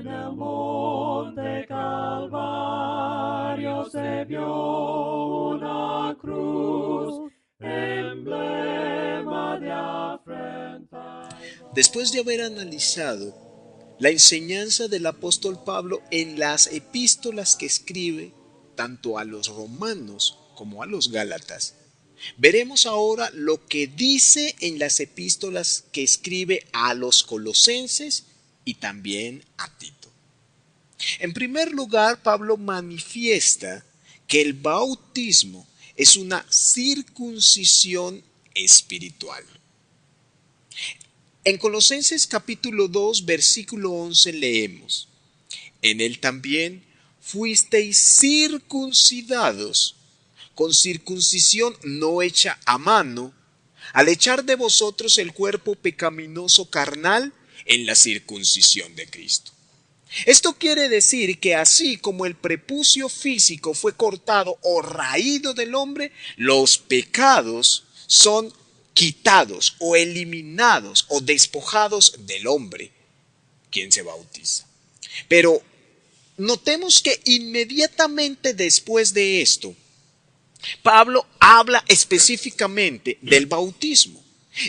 En el monte Calvario se vio una cruz, emblema de afrenta. Después de haber analizado la enseñanza del apóstol Pablo en las epístolas que escribe tanto a los romanos como a los gálatas, veremos ahora lo que dice en las epístolas que escribe a los colosenses y también a Tito. En primer lugar, Pablo manifiesta que el bautismo es una circuncisión espiritual. En Colosenses capítulo 2, versículo 11 leemos: en él también fuisteis circuncidados, con circuncisión no hecha a mano, al echar de vosotros el cuerpo pecaminoso carnal en la circuncisión de Cristo. Esto quiere decir que así como el prepucio físico fue cortado o raído del hombre, los pecados son quitados o eliminados o despojados del hombre, quien se bautiza. Pero notemos que inmediatamente después de esto, Pablo habla específicamente del bautismo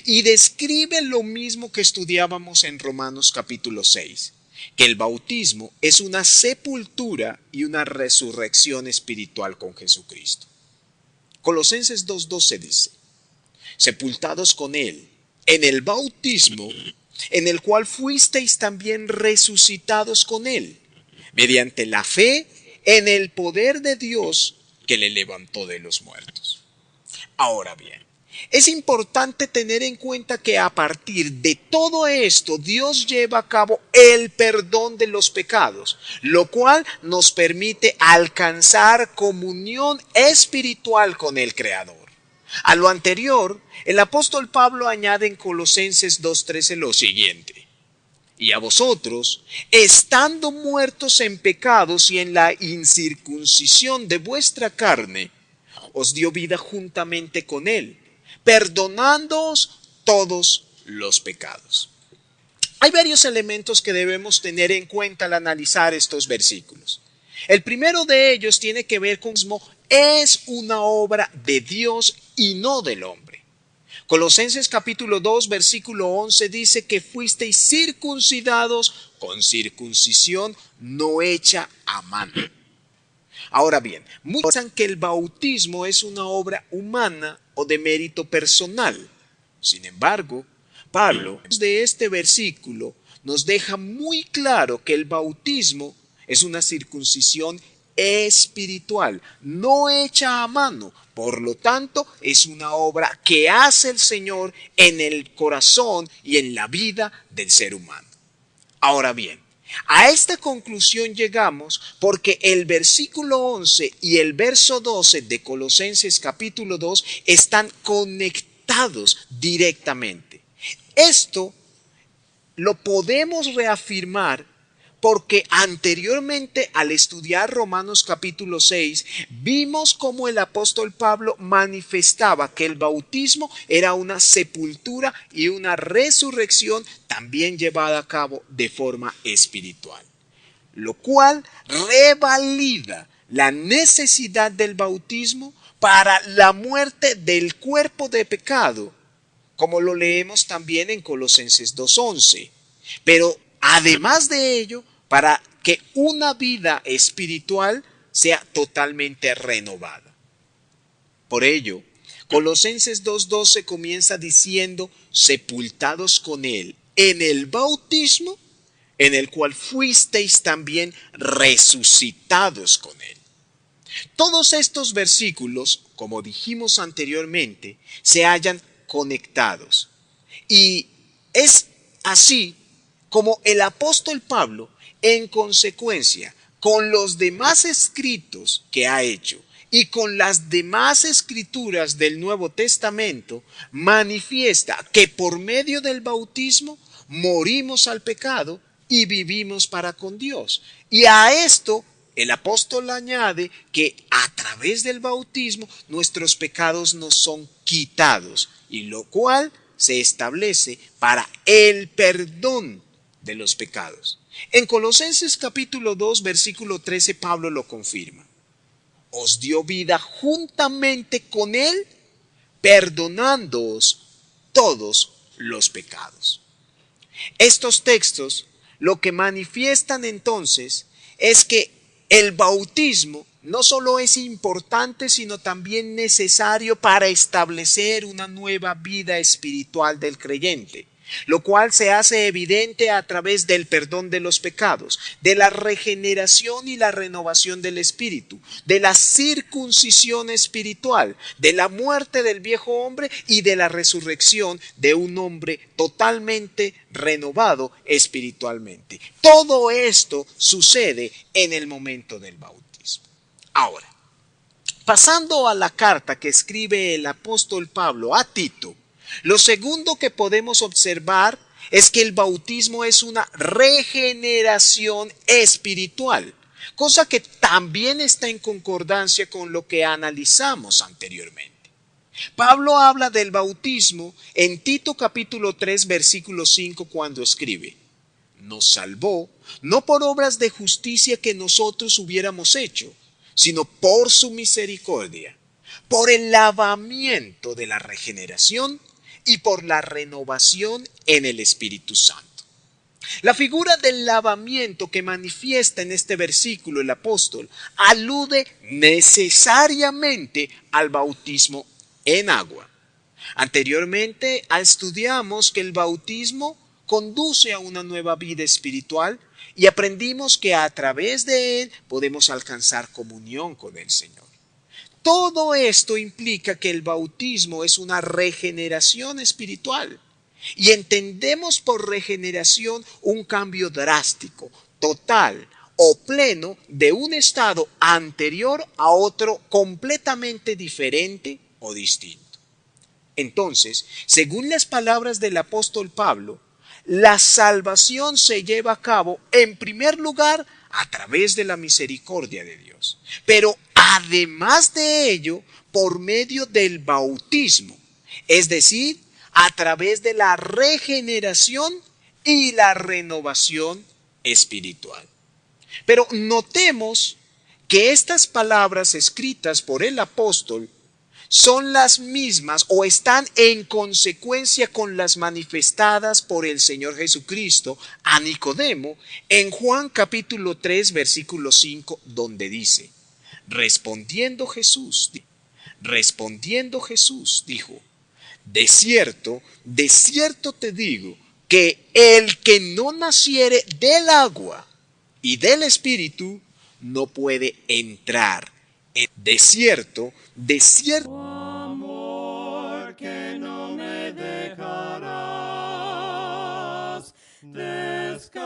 y describe lo mismo que estudiábamos en Romanos capítulo 6, que el bautismo es una sepultura y una resurrección espiritual con Jesucristo. Colosenses 2:12 dice: sepultados con él en el bautismo, en el cual fuisteis también resucitados con él, mediante la fe en el poder de Dios que le levantó de los muertos. Ahora bien, es importante tener en cuenta que a partir de todo esto Dios lleva a cabo el perdón de los pecados, lo cual nos permite alcanzar comunión espiritual con el Creador. A lo anterior, el apóstol Pablo añade en Colosenses 2:13 lo siguiente: y a vosotros, estando muertos en pecados y en la incircuncisión de vuestra carne, os dio vida juntamente con él, perdonándoos todos los pecados. Hay varios elementos que debemos tener en cuenta al analizar estos versículos. El primero de ellos tiene que ver con que es una obra de Dios y no del hombre. Colosenses capítulo 2 versículo 11 dice que fuisteis circuncidados con circuncisión no hecha a mano. Ahora bien, muchos piensan que el bautismo es una obra humana o de mérito personal. Sin embargo, Pablo, de este versículo, nos deja muy claro que el bautismo es una circuncisión espiritual, no hecha a mano. Por lo tanto, es una obra que hace el Señor en el corazón y en la vida del ser humano. Ahora bien, a esta conclusión llegamos porque el versículo 11 y el verso 12 de Colosenses capítulo 2 están conectados directamente. Esto lo podemos reafirmar porque anteriormente al estudiar Romanos capítulo 6 vimos cómo el apóstol Pablo manifestaba que el bautismo era una sepultura y una resurrección también llevada a cabo de forma espiritual, lo cual revalida la necesidad del bautismo para la muerte del cuerpo de pecado, como lo leemos también en Colosenses 2:11. Pero además de ello, para que una vida espiritual sea totalmente renovada. Por ello, Colosenses 2:12 comienza diciendo: sepultados con él en el bautismo, en el cual fuisteis también resucitados con él. Todos estos versículos, como dijimos anteriormente, se hallan conectados. Y es así como el apóstol Pablo, en consecuencia, con los demás escritos que ha hecho y con las demás escrituras del Nuevo Testamento, manifiesta que por medio del bautismo morimos al pecado y vivimos para con Dios. Y a esto el apóstol añade que a través del bautismo nuestros pecados nos son quitados, y lo cual se establece para el perdón de los pecados. En Colosenses capítulo 2, versículo 13, Pablo lo confirma. Os dio vida juntamente con Él, perdonándoos todos los pecados. Estos textos lo que manifiestan entonces es que el bautismo no solo es importante, sino también necesario para establecer una nueva vida espiritual del creyente, lo cual se hace evidente a través del perdón de los pecados, de la regeneración y la renovación del espíritu, de la circuncisión espiritual, de la muerte del viejo hombre y de la resurrección de un hombre totalmente renovado espiritualmente. Todo esto sucede en el momento del bautismo. Ahora, pasando a la carta que escribe el apóstol Pablo a Tito, lo segundo que podemos observar es que el bautismo es una regeneración espiritual, cosa que también está en concordancia con lo que analizamos anteriormente. Pablo habla del bautismo en Tito capítulo 3 versículo 5 cuando escribe: nos salvó no por obras de justicia que nosotros hubiéramos hecho, sino por su misericordia, por el lavamiento de la regeneración y por la renovación en el Espíritu Santo. La figura del lavamiento que manifiesta en este versículo el apóstol alude necesariamente al bautismo en agua. Anteriormente estudiamos que el bautismo conduce a una nueva vida espiritual y aprendimos que a través de él podemos alcanzar comunión con el Señor. Todo esto implica que el bautismo es una regeneración espiritual y entendemos por regeneración un cambio drástico, total o pleno de un estado anterior a otro completamente diferente o distinto. Entonces, según las palabras del apóstol Pablo, la salvación se lleva a cabo en primer lugar a través de la misericordia de Dios, pero además de ello por medio del bautismo, es decir, a través de la regeneración y la renovación espiritual. Pero notemos que estas palabras escritas por el apóstol son las mismas o están en consecuencia con las manifestadas por el Señor Jesucristo a Nicodemo en Juan capítulo 3 versículo 5, donde dice: respondiendo Jesús dijo: de cierto te digo que el que no naciere del agua y del espíritu no puede entrar en de cierto. Tu amor que no me dejarás, descansa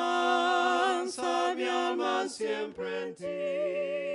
mi alma siempre en ti.